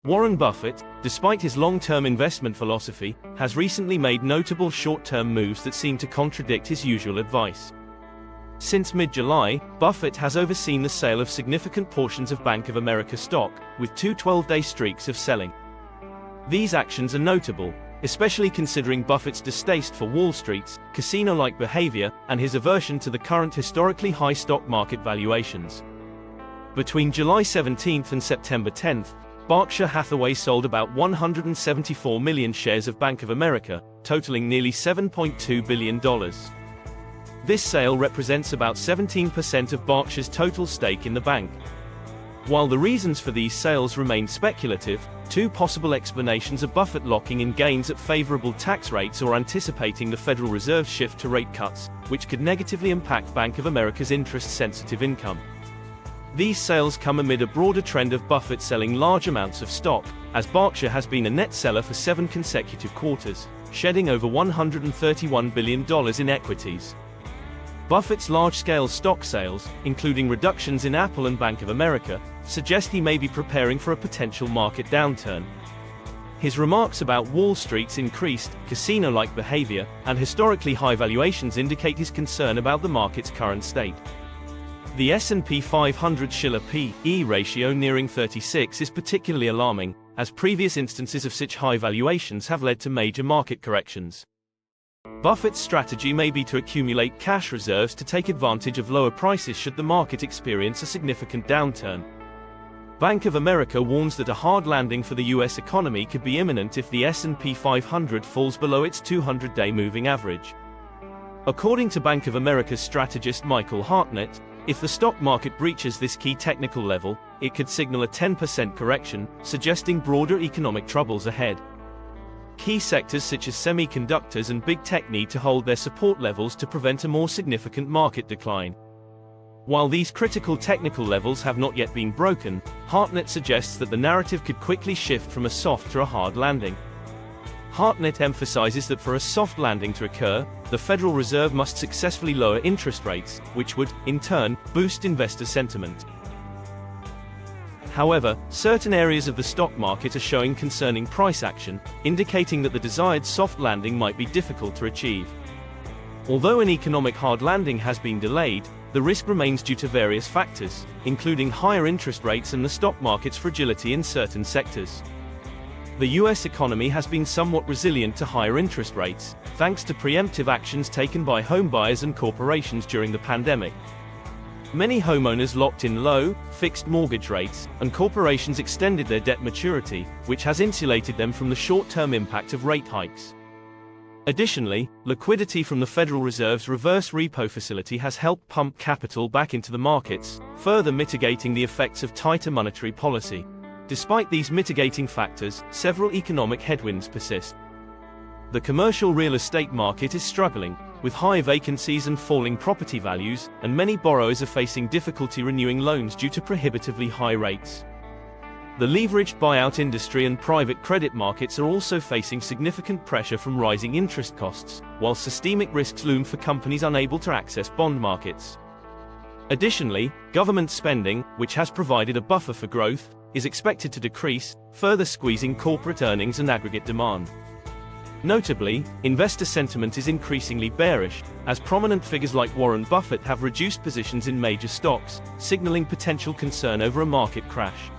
Warren Buffett, despite his long-term investment philosophy, has recently made notable short-term moves that seem to contradict his usual advice. Since mid-July, Buffett has overseen the sale of significant portions of Bank of America stock, with two 12-day streaks of selling. These actions are notable, especially considering Buffett's distaste for Wall Street's casino-like behavior and his aversion to the current historically high stock market valuations. Between July 17 and September 10, Berkshire Hathaway sold about 174 million shares of Bank of America, totaling nearly $7.2 billion. This sale represents about 17% of Berkshire's total stake in the bank. While the reasons for these sales remain speculative, two possible explanations are Buffett locking in gains at favorable tax rates or anticipating the Federal Reserve's shift to rate cuts, which could negatively impact Bank of America's interest-sensitive income. These sales come amid a broader trend of Buffett selling large amounts of stock, as Berkshire has been a net seller for 7 consecutive quarters, shedding over $131 billion in equities. Buffett's large-scale stock sales, including reductions in Apple and Bank of America, suggest he may be preparing for a potential market downturn. His remarks about Wall Street's increased, casino-like behavior and historically high valuations indicate his concern about the market's current state. The S&P 500 Shiller P/E ratio nearing 36 is particularly alarming, as previous instances of such high valuations have led to major market corrections. Buffett's strategy may be to accumulate cash reserves to take advantage of lower prices should the market experience a significant downturn. Bank of America warns that a hard landing for the U.S. economy could be imminent if the S&P 500 falls below its 200-day moving average. According to Bank of America's strategist Michael Hartnett, if the stock market breaches this key technical level, it could signal a 10% correction, suggesting broader economic troubles ahead. Key sectors such as semiconductors and big tech need to hold their support levels to prevent a more significant market decline. While these critical technical levels have not yet been broken, Hartnett suggests that the narrative could quickly shift from a soft to a hard landing. Hartnett emphasizes that for a soft landing to occur, the Federal Reserve must successfully lower interest rates, which would, in turn, boost investor sentiment. However, certain areas of the stock market are showing concerning price action, indicating that the desired soft landing might be difficult to achieve. Although an economic hard landing has been delayed, the risk remains due to various factors, including higher interest rates and the stock market's fragility in certain sectors. The U.S. economy has been somewhat resilient to higher interest rates, thanks to preemptive actions taken by homebuyers and corporations during the pandemic. Many homeowners locked in low, fixed mortgage rates, and corporations extended their debt maturity, which has insulated them from the short-term impact of rate hikes. Additionally, liquidity from the Federal Reserve's reverse repo facility has helped pump capital back into the markets, further mitigating the effects of tighter monetary policy. Despite these mitigating factors, several economic headwinds persist. The commercial real estate market is struggling, with high vacancies and falling property values, and many borrowers are facing difficulty renewing loans due to prohibitively high rates. The leveraged buyout industry and private credit markets are also facing significant pressure from rising interest costs, while systemic risks loom for companies unable to access bond markets. Additionally, government spending, which has provided a buffer for growth, is expected to decrease, further squeezing corporate earnings and aggregate demand. Notably, investor sentiment is increasingly bearish, as prominent figures like Warren Buffett have reduced positions in major stocks, signaling potential concern over a market crash.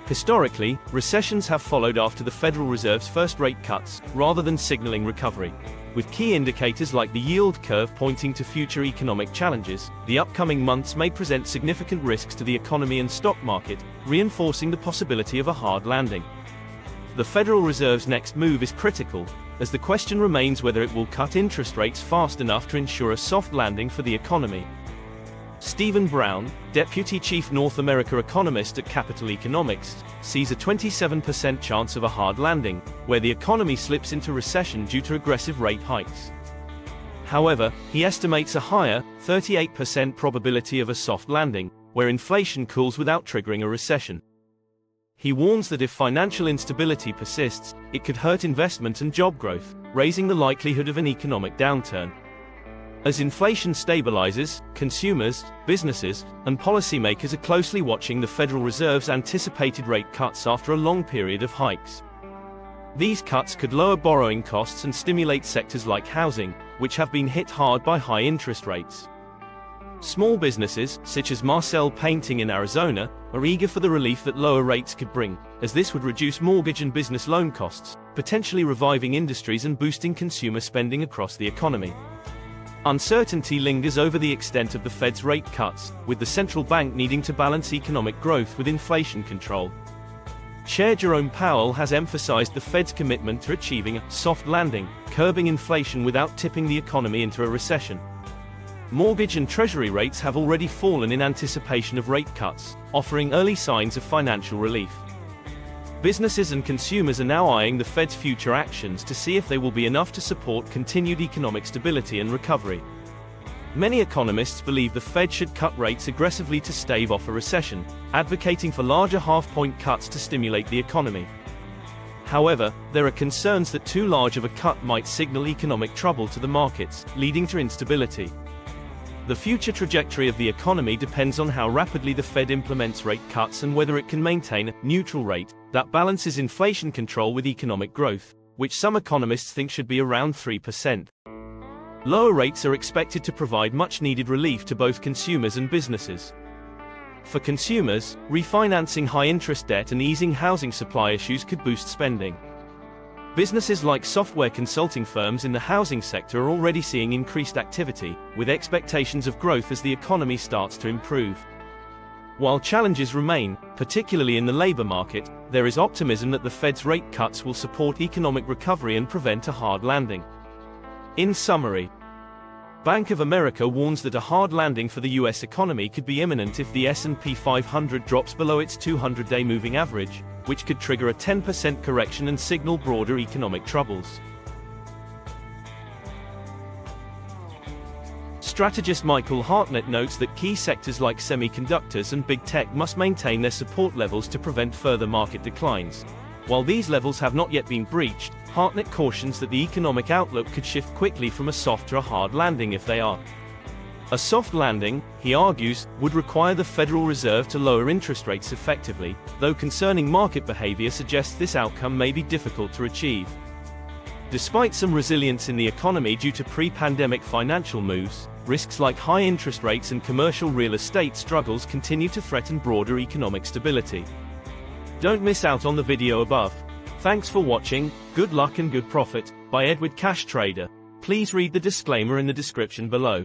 Historically, recessions have followed after the Federal Reserve's first rate cuts, rather than signaling recovery. With key indicators like the yield curve pointing to future economic challenges, the upcoming months may present significant risks to the economy and stock market, reinforcing the possibility of a hard landing. The Federal Reserve's next move is critical, as the question remains whether it will cut interest rates fast enough to ensure a soft landing for the economy. Stephen Brown, Deputy Chief North America Economist at Capital Economics, sees a 27% chance of a hard landing, where the economy slips into recession due to aggressive rate hikes. However, he estimates a higher, 38% probability of a soft landing, where inflation cools without triggering a recession. He warns that if financial instability persists, it could hurt investment and job growth, raising the likelihood of an economic downturn. As inflation stabilizes, consumers, businesses, and policymakers are closely watching the Federal Reserve's anticipated rate cuts after a long period of hikes. These cuts could lower borrowing costs and stimulate sectors like housing, which have been hit hard by high interest rates. Small businesses, such as Marcel Painting in Arizona, are eager for the relief that lower rates could bring, as this would reduce mortgage and business loan costs, potentially reviving industries and boosting consumer spending across the economy. Uncertainty lingers over the extent of the Fed's rate cuts, with the central bank needing to balance economic growth with inflation control. Chair Jerome Powell has emphasized the Fed's commitment to achieving a soft landing, curbing inflation without tipping the economy into a recession. Mortgage and treasury rates have already fallen in anticipation of rate cuts, offering early signs of financial relief. Businesses and consumers are now eyeing the Fed's future actions to see if they will be enough to support continued economic stability and recovery. Many economists believe the Fed should cut rates aggressively to stave off a recession, advocating for larger half-point cuts to stimulate the economy. However, there are concerns that too large of a cut might signal economic trouble to the markets, leading to instability. The future trajectory of the economy depends on how rapidly the Fed implements rate cuts and whether it can maintain a neutral rate that balances inflation control with economic growth, which some economists think should be around 3%. Lower rates are expected to provide much-needed relief to both consumers and businesses. For consumers, refinancing high-interest debt and easing housing supply issues could boost spending. Businesses like software consulting firms in the housing sector are already seeing increased activity, with expectations of growth as the economy starts to improve. While challenges remain, particularly in the labor market, there is optimism that the Fed's rate cuts will support economic recovery and prevent a hard landing. In summary, Bank of America warns that a hard landing for the U.S. economy could be imminent if the S&P 500 drops below its 200-day moving average, which could trigger a 10% correction and signal broader economic troubles. Strategist Michael Hartnett notes that key sectors like semiconductors and big tech must maintain their support levels to prevent further market declines. While these levels have not yet been breached, Hartnett cautions that the economic outlook could shift quickly from a soft to a hard landing if they are. A soft landing, he argues, would require the Federal Reserve to lower interest rates effectively, though concerning market behavior suggests this outcome may be difficult to achieve. Despite some resilience in the economy due to pre-pandemic financial moves, risks like high interest rates and commercial real estate struggles continue to threaten broader economic stability. Don't miss out on the video above. Thanks for watching. Good luck and good profit, by Edward Cash Trader. Please read the disclaimer in the description below.